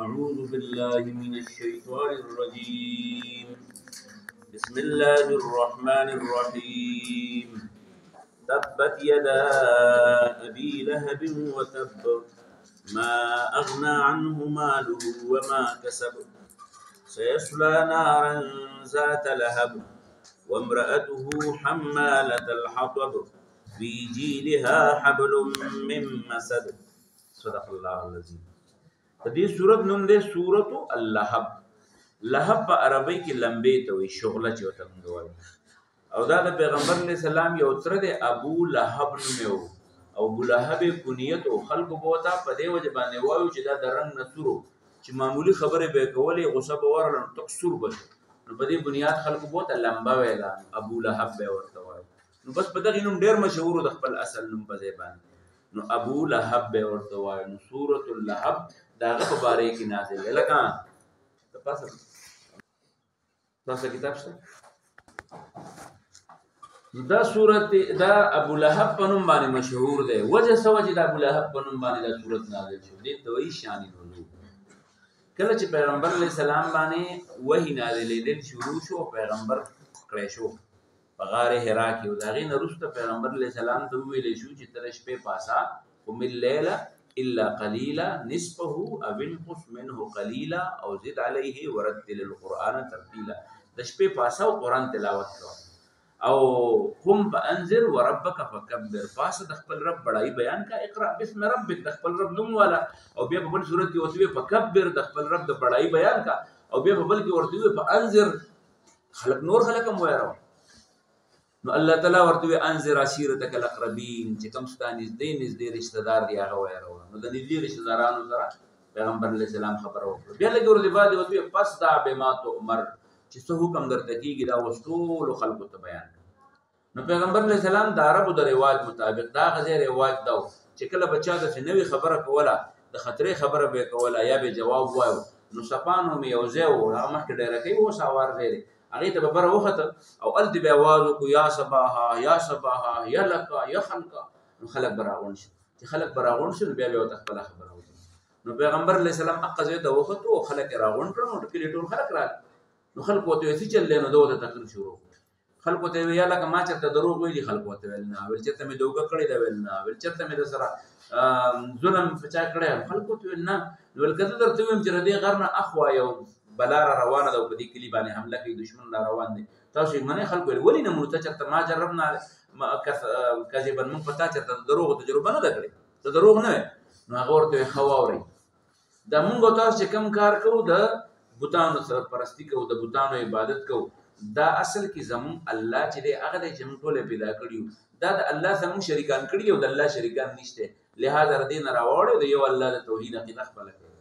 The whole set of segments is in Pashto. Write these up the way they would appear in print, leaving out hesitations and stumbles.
أعوذ بالله من الشيطان الرجيم. بسم الله الرحمن الرحيم. تبت يدا أبي لهب وتب، ما أغنى عنه ماله وما كسب، سيصلى نارا ذات لهب وامرأته حمالة الحطب في جيدها حبل من مسد. صدق الله العظيم. دې سورت نوم دی سورت اللهب. لهب په عربی کې لمبې ته وایي، شغله چې ورته موږ وایو. او دا د پیغمبر علیه السلام یو تره دی، ابو لهب نوم یې و. او ابو لهب یې کنیت و. خلکو به ورته په دې وجه باندې وایو چې دا د رنګ نه سور و، چې معمولي خبرې به یې کولې، غوسه به ورغله نو تک سور به شو. نو په دې بنیاد خلکو به ورته لمبه ویله، ابو لهب به یې ورته وایو. نو بس په دغې نوم ډېر مشهور و د خپل اصل نوم په ځای باندې. نو ابو لهب به یې ورته وایو. نو سورة اللهب د هغه په باره کې نازل دی. لکه تاسو کتاب شته؟ دا سورت دا ابو لهب په نوم باندې مشهور دی. وجه څه وه چې د ابو لهب په نوم باندې دا سورت نازل شو؟ دې ته وایي شان نزول. کله چې پیغمبر علیه السلام باندې وحی نازلېدل شروع شو، پیغمبر کړی شو په غار حرا کې. او د هغې نه وروسته پیغمبر علیه السلام ته وویلی شو چې ته د شپې پاسه قم الليل الا قليلا نصفه او انقص منه قليلا او زد عليه ورتل القرآن ترتيلا. د شپې پاسه او قرآن تلاوت کوه. او قم فانذر وربك فكبر، پاسه د خپل رب بڑائی بیان کا. اقرا بسم ربک، د خپل رب نوم والا. او بیا په بل صورت کې ورته وی فکبر، د خپل رب د بڑائی بیان کا. او بیا په بل کې ورته وی فانذر، خلق نور خلق هم وایره. نو الله تعالی ورته وی انذر عشیرتک الاقربین، چې کوم ستا نږدې رشتہ دار دی هغه وایره. نو د نږدې رشتہ دارانو سره پیغمبر علیه السلام خبره وکړه. بیا لږ ورځې بعد ورته وی فاصدع بما تؤمر، چې څه حکم درته کېږي دا اوس ټولو خلکو ته بیان. نو پیغمبر علیه السلام د عربو د رواج مطابق دا غځې رواج دا و چې کله به چا داسې نوې خبره کوله، د خطرې خبره به یې کوله یا به جواب وایو، نو سپانو مې یو ځای و، هغه مخکې ډیره کوي، اوس هوار ځای دی، هغې ته به بره وخته او هلته به یې اواز وکړو یا صباحا یا صباحا یا لکه یا خلکه. نو خلک به راغونډ شي. چې خلک به راغونډ شي نو بیا به یې ورته خپله خبره وکړي. نو پیغمبر علیه السلام هغه ځای ته وختو او خلک یې راغونډ کړل. نو کلي ټول خلک راغلل. نو خلکو ورته ویل څه چل دی؟ نو ده ورته تقریر شروع. خلکو ته ویل لکه ما چېرته دروغ ویلي، خلکو ورته ویل نه. ویل چېرته مې دوکه کړې ده، ویل نه. ویل چېرته مې د سره ظلم په چا کړی، خلکو ورته ویل نه. ویل که زه درته ووایم چې د دې غر نه اخوا یو بلا را روانه ده او په دې کلي باندې حمله کوي، دشمن را روان دی، تاسو یې منئ؟ خلکو ویل ولې نه منو؟ ته چېرته ما جربنا کذبا، موږ په تا چېرته د دروغو تجربه نه ده کړې، ته دروغ نه وی. نو هغه ورته ویل ښه واورئ، دا موږ او تاسو چې کوم کار کوو، د بوتانو سرپرستي کوو، د بوتانو عبادت کوو، دا اصل کې زمون الله چې دی هغه دی چې موږ ټول پیدا کړي یو. دا د الله زمون شریکان کړي او د الله شریکان نشته، لهذا د دې نه راوړی د یو الله د توحید عقیده خپله کوي.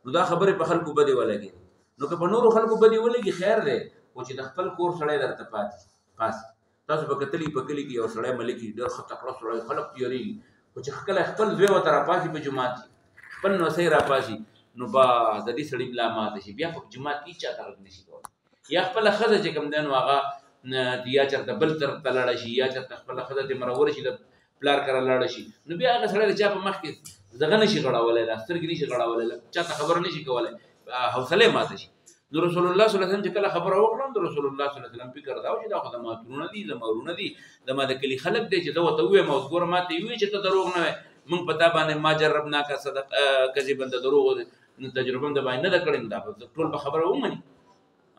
نو دا خبرې په خلکو بدې ولګي. نو که په نورو خلکو بدې ولګي خیر دی، خو چې د خپل کور سړی درته پاس تاسو به کتلي په کلي کې یو سړی ملک وي، ډېر ښه تکړه سړی، خلک تیارېږي، خو چې کله خپل زوی ورته راپاسي په جومات کې، خپل نوسی راپاسي، نو بس د دې سړي ملا ماته شي، بیا په جومات کې هېچا ته غږ نه شي کولی. یا خپله ښځه چې کوم دی نو هغه یا چېرته بل طرف ته لاړه شي، یا چېرته خپله ښځه دې مروره شي، د پلار کره لاړه شي، نو بیا هغه سړی د چا په مخ کې دغه نه شي غړولی، دا سترګې نه شي غړولی، چا ته خبره نه شي کولی، حوصله یې ماته شي. نو رسول الله صلی الله علیه وسلم چې کله خبره وکړه، د رسول الله صلی الله علیه وسلم فکر دا و چې دا خو زما ترونه دي، زما ورونه دي، زما د کلي خلک دی، چې زه ورته ووایم اوس ګوره ما ته یې ووایي چې ته دروغ نه وایې، موږ په تا باندې ما جربناک کذبا، د دروغو تجربه هم د باندې نه ده کړې، نو دا ټول به خبره ومني.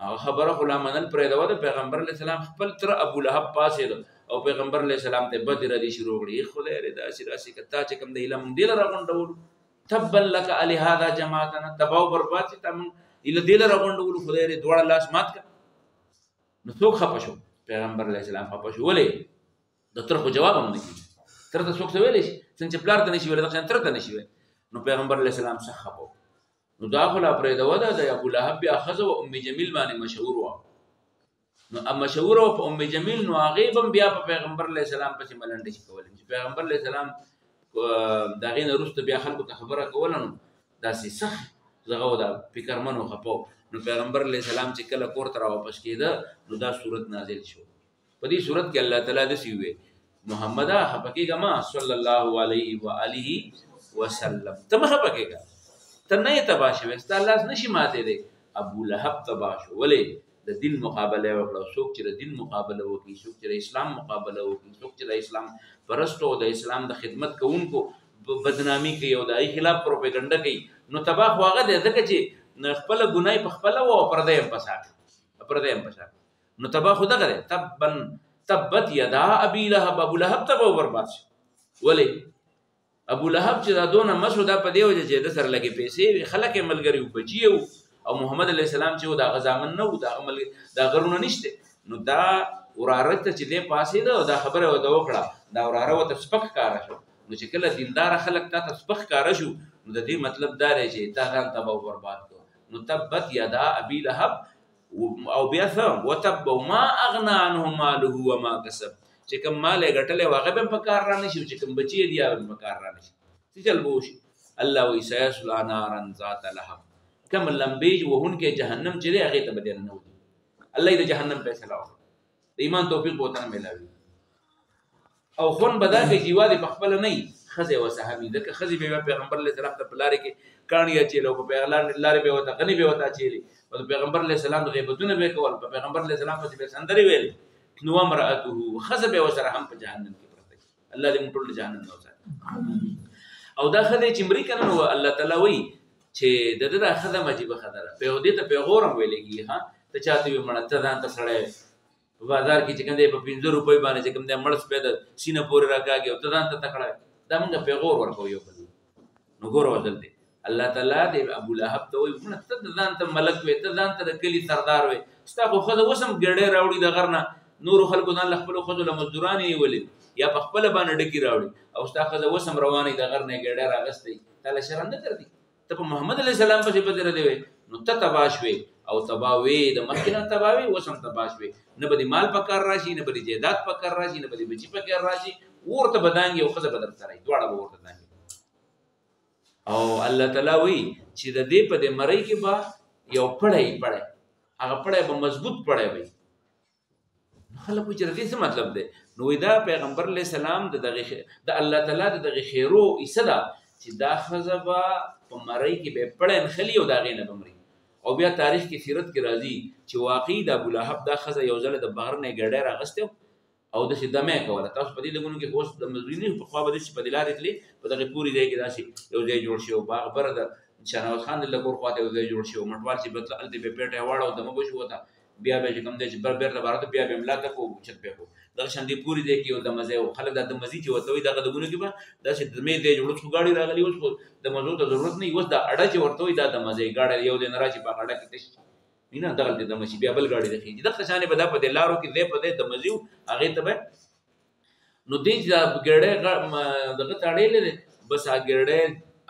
هغه خبره خو لا منل پرېږده. د پیغمبر علیه السلام خپل تره ابو لهب پاڅېده او پیغمبر علیه السلام ته بدې ردې شروع کړې. خدای دې داسې راسې که تا چې کوم د ایله موږ دې له راغونډولو، تبا لک لهذا جماعتنا، تباه او برباد چې تا موږ ایله دې له راغونډولو، خدای دې دواړه لاس مات کړه. نو څوک خفه شو؟ پیغمبر علیه السلام خفه شو. ولې؟ د تره خو جواب هم نه کېږي. تره ته څوک څه ویلی شي؟ څنګه چې پلار ته نه شي ویلی، دغسې تره ته نه شي ویلی. نو پیغمبر علیه السلام سخت خفه و. نو دا خو لا پرېږده وه، د ابو لهب بیا ښځه وه، ام جمیل باندې مشهور وه. نو مشهوره وه په ام جمیل، نو هغې به هم بیا په پیغمبر علیه السلام پسې ملنډې شي کولی. چې پیغمبر علیه السلام د هغې نه وروسته بیا خلکو ته خبره کوله، نو داسې سخت دغه و، دا فکرمن و، خفه و. نو پیغمبر علیه السلام چې کله کور ته راواپس کېده، نو دا صورت نازل شو. په دې صورت کې الله تعالی داسې وویل: محمده خفه کېږه مه، صلی الله علیه و آله وسلم، ته مه خفه کېږه، ته نه تباه شوې ستا لاس نشي ماتې دی ابو لهب تباه شو ولې د دین مقابله وکړه څوک چې د دین مقابله وکړي څوک چې د اسلام مقابله وکړي څوک چې د اسلام پرستو د اسلام د خدمت کوونکو بدنامي کوي او د ای خلاف پروپاګاندا کوي نو تباه خو هغه دی ځکه چې خپل ګناي په خپل او پردې هم پساک نو تباه خو دغه دی تبت یدا ابي لهب ابو لهب تباه برباد شي ولې ابو لهب چې دا دونه مسوده په دی وجه چې د سر لګي پیسې خلک ملګری او بچیو او محمد علیه السلام چې دا غزامن نه و دا عمل دا غرونه نشته نو دا وراره ته چې دې پاسې ده دا خبره وته وکړه دا وراره وته سپک کار شو نو چې کله دیندار خلک ته سپک کار شو نو د دې مطلب دا دی چې تا ځان تباہ برباد کړ نو تبت یدا ابي لهب او بیا ثم وتب ما اغنى عنه ماله وما كسب چې کوم مال یې ګټلې واغه به په کار را نشي چې کوم بچی دی هغه په کار را نشي چې چل بوشي الله ويسيسلا نارا ذات لهب کم لمبیج وهن کې جهنم چې هغه ته بدل نه وي الله دې جهنم فیصله وکړي ایمان توفیق بوتن ملاوي او خون بدا کې جیوا دې په خپل نه خزه و صحابي دغه خزه به پیغمبر علیه السلام ته بلاره کې کانیا چیلو په پیغمبر لاره به وته غنی به وته چیلي او پیغمبر علیه السلام د غیبتونه به کول په پیغمبر علیه السلام په سندري ویل نو امراته خزه به وسره هم په جهنم کې پرته الله دې موږ ټول جهنم نه وساتي او دا خزه چې مری کنه نو الله تعالی وی چې د دې خزه مجيبه خزه په دې ته پیغورم ویلېږي ها ته چاته وي مړه ته ځان ته سړی په بازار کې چې کوم دې په 15 روپۍ باندې چې کوم دې مړس پیدا سینه پورې راکاږي او ته ځان ته تکړه دا موږ پیغور ورکو یو بل نو ګور ودل دي الله تعالی دې ابو لهب ته وي مړه ته ځان ته ملک وي ته ځان ته کلی سردار وي ستا خو خزه وسم ګړې راوړي د غرنه نور خلکو ځان خپل خزه له مزدوراني ولې یا په خپل باندې ډکی راوړي او ستا خزه وسم رواني د غرنه ګړې راغستې تعالی شرم نه کړی ته په محمد علی السلام په بدر دی نو ته تباشوي او تباوي د مخکنه تباوي وسم تباشوي نه بدی مال پکار راشي نه بدی جیدات پکار راشي نه بدی بچی پکار راشي ورته بدانګي او خزه بدر سره دواړه ورته دانګي او الله تعالی وی چې د دې په دې مړی کې با یو پړای هغه پړای به مضبوط پړای وي خلکو چې دې څه مطلب دی نو دا پیغمبر علیه السلام د الله تعالی دغه خیرو ایسدا چې دا خزبا په مړی کې به پړای خلی او دا غینه بمري او بیا تاریخ کې سیرت کې راځي چې واقعي د ابو لهب دا خزه یو ځل د بغر نه ګډه راغسته او د شدمه کوله تاسو په دې لګونو کې اوس د مزرینی په خوا به په دلارې تللی په دغه پوری ځای کې داسي یو ځای جوړ شي او باغ بر د شناوس خان د لګور خواته یو ځای جوړ شي او مټوال چې بدل الته په پیټه واړو د مګو شو وتا بیا به کوم دې چې بر بر راته بیا به ملاته کو چت په کو د شندې پوری ځای کې یو د مزه او خلک د مزي چې وته وي دغه دګونو کې به داسې د مې دې جوړ څو غاړي راغلی اوس د مزو ته ضرورت نه اوس د اډه چې ورته وي د مزه غاړي یو د ناراضي په اډه کې تش مینا دغه د مشي بیا بل غاړي د خېږي د خشانه بدا په دلارو کې دې په دې د مزيو هغه ته نو دې چې ګړې دغه تاړې لري بس هغه ګړې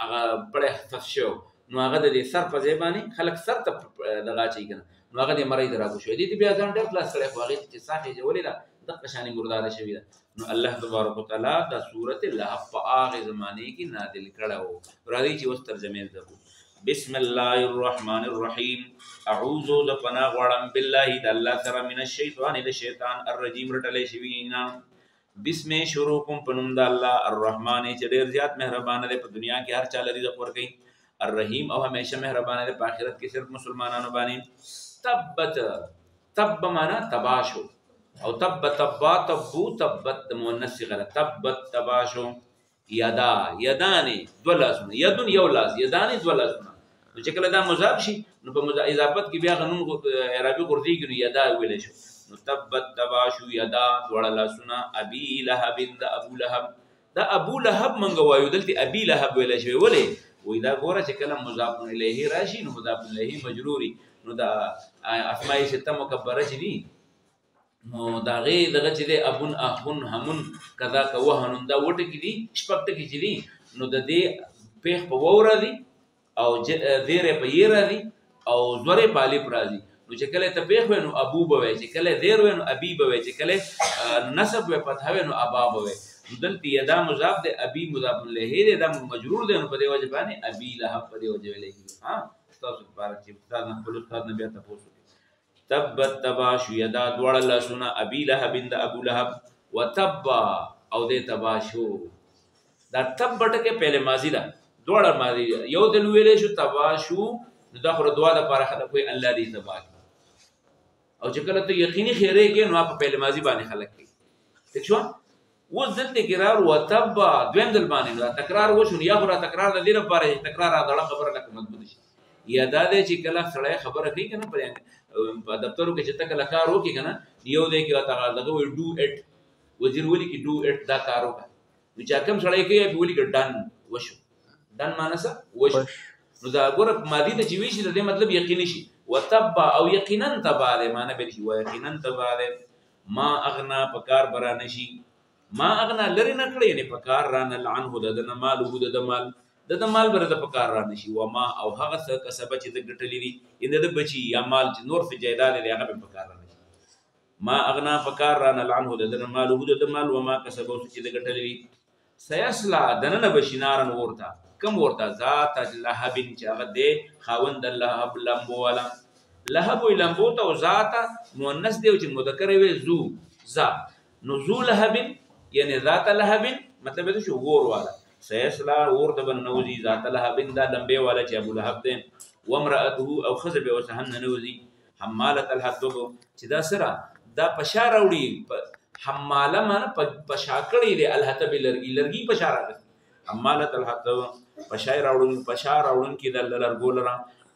هغه پړې فشو نو هغه د سر په ځای باندې خلک سر ته دغه چي کنه نو هغه دې مړی دراغو شو دې بیا ځان ډېر خلاص کړي خو هغه چې صحه جوړې ده د قشانی مردار شوی ده نو الله تبارک وتعالى د سورته لهب په هغه زمانه کې نازل کړو راځي چې اوس ترجمه ده بسم الله الرحمن الرحیم اعوذ بپنا غړم بالله د الله تعالی من الشیطان د شیطان الرجیم رټلې شوی نه بسم شروع کوم پنوم د الله الرحمن چې ډیر زیات مهربان دی په دنیا کې هر چا لري رزق ورکړي الرحیم او همیشه مهربان دی په آخرت کې صرف مسلمانانو باندې تبت تب معنا تباشو او تبت تبو تبت مؤنث صيغه تبت تباشو یدا یدان دولاسونه یدن یو لاس یدان دولاسونه نو چې کله دا مضاف شي نو په اضافت کې بیا غنون عربي غرديږي نو یدا ویل شو نو تبت تباشو یدا دوړه لاسونه ابي لهب د ابو لهب دا ابو لهب منغ وایو دلته ابي لهب ویل شوی ولې وې دا ګوره چې کله مضاف الیه راشي نو مضاف الیه مجروري نو دا اسماء سته مکبره چې دي نو دا غي دغه چې دی ابون اخون همون کذا کا وهن دا وټ کې دي شپږ ټکي چې دي نو د دې پیخ په ووره دي او زیره په یره دي او زوره په الف راځي نو چې کله ته پیخ وینو ابو بوي چې کله زیر وینو ابي بوي چې کله نسب و فتح وینو ابا بوي دلته یدا مضاف ده ابي مضاف له دا مجرور ده نو په دې وجه باندې ابي لهب په دې وجه ولې ها تاسو مبارک چې استاد نه خپل استاد نه بیا تاسو تبت تباشو یدا دوړ لاسونه ابي لهب د ابو لهب وتب او دې تباشو دا تب ټکه پہلے ماضی ده دواړه ماضي یو ځل ویلې شو تباه شو نو دا خو دعا لپاره خلک وایي الله دې تباه کړي او چې کله ته یقیني خیرې کې نو په فعل ماضي باندې خلک کوي ٹھیک شو اوس دلته قرار وتبا دویم ځل باندې دا تکرار وشو یا خو تکرار د دې لپاره تکرار دا خبره لکه مضبوط شي یا دا دې چې کله سړی خبره کوي کنه په دفترو کې چې ته کله کار وکړي کنه یو دې کې تا دغه وی ډو اټ وزیر ولي کې ډو اټ دا کار وکړه نو چې کوم سړی کوي په ولي کې ډن وشو ډن معنی څه وشو نو دا ګوره ماضي ته چې وی شي د دې مطلب یقیني شي وتبا او یقینا تبا دې معنی به شي یقینا تبا دې ما اغنا پکار برا نشي ما اغنا لری نکړي یعنی پکار ران عنه د مال هو د مال د مال بر د پکار را نشي و ما او هغه څه کسب چې د ګټلې دي ان د بچي یا مال چې نور په جیداد دی هغه پکار را نشي ما اغنا پکار ران عنه د مال هو د مال و ما کسب چې د ګټلې دي سيسلا دنن بشینارن ورتا کم ورتا ذات لهب چې هغه دی خاوند لهب لمبو والا لهب لمبو ته ذات مؤنث دی چې مذکر وي زو ذا نو زو لهب یعنی ذات لهب مطلب دې شو ور والا سيسلا ور د بنوزي ذات لهب دا لمبه والا چې ابو لهب دی وامراته او خزب وسهن نوزي حماله الحطب چې دا سره دا پشار وړي حماله معنی پشاکړی دی الحطب لرګي پشار راځي حماله الحطب پشای راوړون کې د لرګول را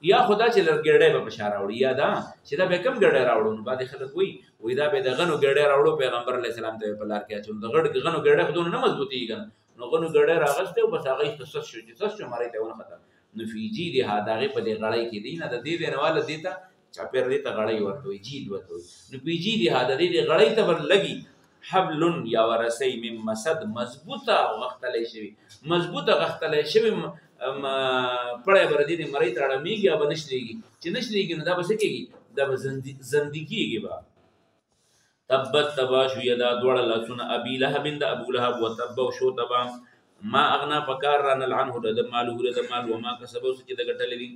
یا خدا چې لرګړې په پشار راوړي یا دا چې دا به کم ګړې راوړون باندې خلک وای دا به د غنو ګړې راوړو پیغمبر علی السلام ته په لار کې اچول د غنو ګړې خدونه نه مضبوطیږي نو غنو ګړې راغسته او بس هغه تسس شو چې تسس شو مری ته ونه خطر نو فیجی دی هداغه په دې غړای کې دی نه د دې دنواله دیتا چاپیر دیتا غړای ورته جید ورته نو پیجی دی هدا دې غړای ته ور لګي حبل یا ورسی من مسد مضبوطه غختلې شوی مضبوطه غختلې شوی پړې بر دې مری ته اړمیږي او بنشلېږي چې نشلېږي نو دا بس کېږي دا زندگیږي با تبت تباشو یدا دوړ لاسونه ابي لهب د ابو لهب وتب شو تبا ما اغنا فکار ران عنه د مالو د مال و ما کسبو چې د غټلې دي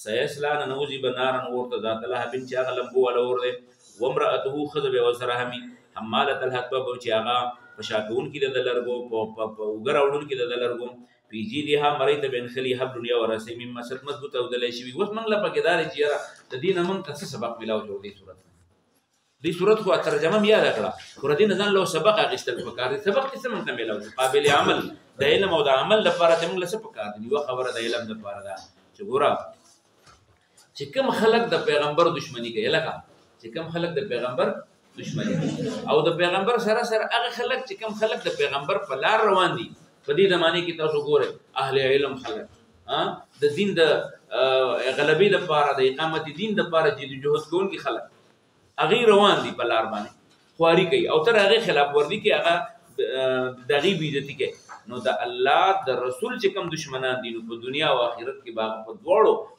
سيسلان نوزي بنارن ورته ذات لهب چې هغه لمبو ولا ور دي وامراته خذب وسرهمي حماله الحطب چې هغه پشاکون کې د لرګو وګراوډون کې د لرګو پیجی دی ها مریت بن خلی حب دنیا ورسې مم مسد مضبوط او دلې شوی اوس موږ لا پکې دار چې د دین موږ څه سبق ملاو جوړ دی صورت خو ترجمه یاد کړه ور دین ځان له سبق اغستل پکار دي سبق څه موږ ته ملاو قابل عمل د علم او د عمل لپاره موږ له څه پکار دي یو خبره د علم لپاره ده چې ګورا چې کوم خلق د پیغمبر دشمنی کوي لکه چې کوم خلق د پیغمبر دشمنی او د پیغمبر سره هغه خلق چې کوم خلق د پیغمبر په لار روان دي په دې زمانه کې تاسو ګورئ اهل علم خلک د دین د غلبې لپاره د اقامت دین لپاره چې جهاد کوونکي خلک هغه روان دي په لار باندې خواري کوي او تر هغه خلاف ورزي کوي هغه دغه بیزتی کوي نو د الله د رسول چې کوم دشمنان دي نو په دنیا او آخرت کې باغ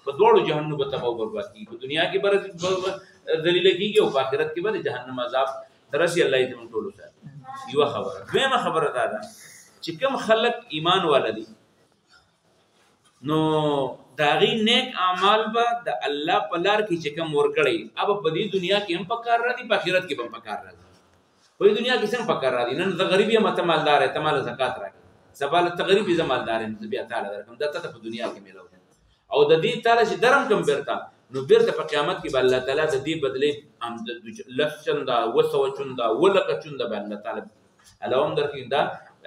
په دوړو جهنم به تباہ برباد کیږي په دنیا کې بر ذلیل کیږي او په آخرت کې به جهنم عذاب درسي الله دې موږ ټول سره یو خبره دویمه خبره ده چې کوم خلق ایمان والدي نو داغي نیک اعمال به د الله په لار کې چې کوم ورکړي اب په دې دنیا کې هم پکار را دي په آخرت کې هم پکار را دي په دنیا کې څنګه پکار را دي نن د غریبي متمالدار ته مال زکات راکړي سبال ته غریبي زمالدار نه بیا تعالی درکم دته په دنیا کې ملو او د دې تعالی چې درم کم بیرته نو بیرته په قیامت کې به الله تعالی د دې بدله لښندا وسوچندا ولکه چندا به الله تعالی الوم درکیندا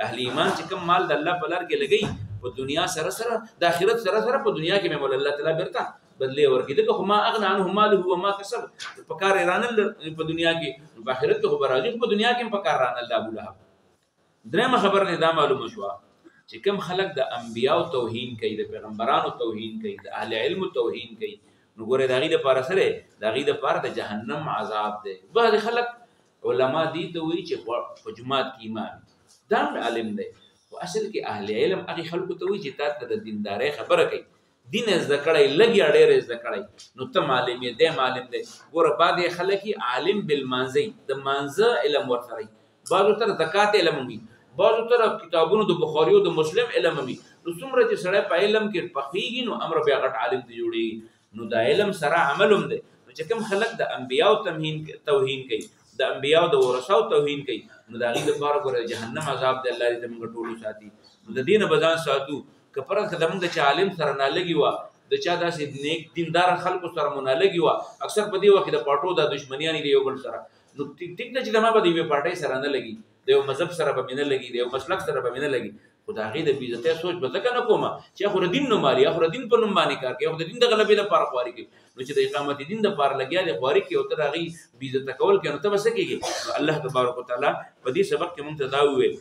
اهل ایمان چې کوم مال د الله په لار کې لګي په دنیا سره د آخرت سره په دنیا کې مول الله تعالی بیرته بدله ورکړي دغه خو ما اغنا عنه ماله و ما کسب په کار رانل په دنیا کې په آخرت کې خبر راځي په دنیا کې په کار رانل د ابو لهب درېمه خبر نه دا معلومه شو چې کوم خلک د انبیانو توهین کوي د پیغمبرانو توهین کوي د اهل علم توهین کوي نو ګوره داغي د پاره سره داغي د پاره د جهنم عذاب دی بعض خلک علما دي ته وی چې په جماعت کې ایمان دا عالم دی او اصل کې اهل علم هغه خلکو ته وی چې تاسو د دیندارۍ خبره کوي دین زکړای لګي اړیر زکړای نو ته عالم دی عالم دی ګوره بعض خلک عالم بالمانزي د مانزه علم ورته بعضو تر زکات علم وي بعضو تر کتابونو د بخاری او د مسلم علم وي نو څومره چې سړی په علم کې پخېږي نو امر بیا غټ عالم دی جوړي نو د علم سره عملوم دی نو چې کوم خلک د انبیاو توهین کوي د انبیاو د ورثاو توهین کوي نو د هغې لپاره ګوره جهنم عذاب دی الله دې موږ ټولو ساتي نو د دې نه به ځان ساتو که پرد که زمونږ د چا عالم سره نالګي وه د چا داسې نیک دیندار خلکو سره مو نالګي وه اکثر په دې وخت کې د پاټو دا دشمنیانې د یو بل سره نو ټیک ده چې زما به د یوې پارټۍ سره نه لګي د یو مذهب سره به مې نه لګي د یو مسلک سره به مې نه لګي خو د هغې د بېعزتۍ سوچ به ځکه نه کومه چې خو د دین نوم مالي خو د دین په نوم باندې کار کوي خو د دین د غلبې لپاره خواري کوي نو چې د اقامت دین دپاره لګیا دی خواري کوي او ته د هغې بېعزته کول کوي نو ته به څه کېږي نو الله تبارک وتعالی په دې سبق کې مونږ ته دا وویل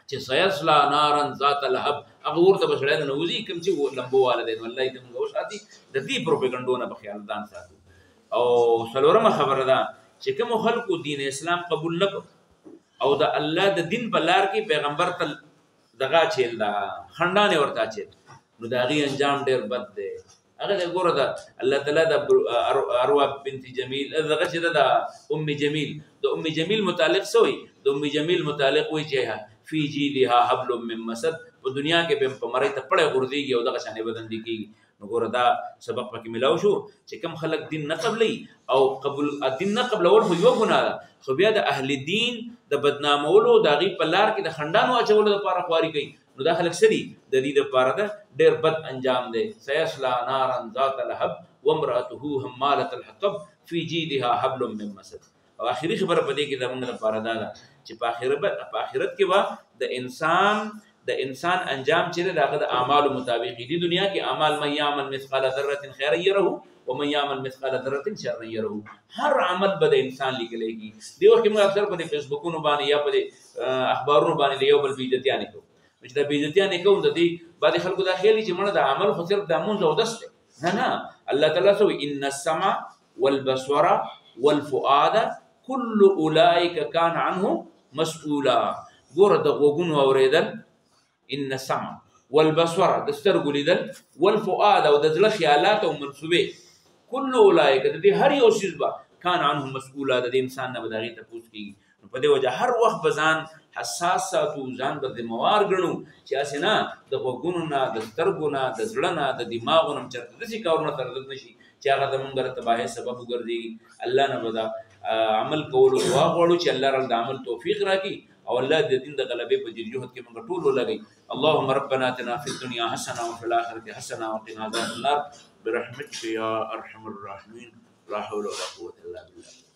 چې سیصلا نارا ذات لهب هغه ورته به سړی نه وځي کوم چې لمبو والا دی نو الله دې موږ وساتي د دې پروپیګنډو نه به خیال ځان ساتو او څلورمه خبره ده چې کومو خلکو دین اسلام قبول نه کړو او د الله د دین په لار کې پیغمبر تل دغه چیل دا خندانې ورته اچېد نو د هغې انجام ډېر بد دی هغه د ګوره د الله تعالی د اروا بنت جمیل دغه چې ده د ام جمیل د ام جمیل متعلق څه وایي د ام جمیل متعلق وایي چې فی جیدها حبل من مسد په دنیا کې به په مرۍ ته پړی غورځېږي او دغه شانې بدندي کېږي نو ګوره دا سبق پکې ملاو شو چې کوم خلک دین نه قبلوي او دین نه قبلول خو یوه ګناه ده خو بیا د اهل دین د بدنامولو د هغې په لار کې د خنډانو اچولو دپاره خواري کوي نو دا خلک څه دي د دې دپاره ده ډېر بد انجام دی سیصلا نارا ذات لهب وامرأته حمالة الحطب فی جیدها حبل من مسد او آخري خبره په دې کې زموږ لپاره دا ده چې په آخرت کې به د انسان انجام چې دی د هغه د اعمالو مطابق دي دنیا کې اعمال من یعمل مثقال ذرة خیرا یره ومن یعمل مثقال ذرة شرا یره هر عمل به د انسان لیکلی کېږي دې وخت کې موږ اکثر په دې فیسبوکونو باندې یا په دې اخبارونو باندې د یو بل بېعزتیانې کوو چې دا بېعزتیانې کوو د دې بعضې خلکو دا خیال چې مړه د عمل خو صرف دا مونځ او دس دی نه الله تعالی څه وایي ان السمع والبصر والفؤاد كل اولئک کان عنه مسؤولا ګوره د غوږونو اورېدل ان السمع والبصر د سترګو لیدل والفؤاد او د زړه خیالات او منصوبې كل اولئک د دې هر یو څیز به کان عنه مسؤولا د دې انسان نه به د هغې تپوس کېږي نو په دې وجه هر وخت به ځان حساس ساتو ځان به ذمهوار ګڼو چې هسې نه د غوږونو نه د سترګو نه د زړه نه د دماغو نه چېرته داسې کارونه تردد نه شي چې هغه زمونږ د تباهۍ سبب وګرځېږي الله نه به دا عمل کولو دعا غواړو چې الله راله د عمل توفیق راکړي او الله د دین د غلبې په جدوجہد کې موږ ټول ولګوي اللهم ربنا اتنا فی الدنیا حسنه وفي الاخرة حسنه وقنا عذاب النار برحمتك یا ارحم الراحمین لا حول ولا قوة الا بالله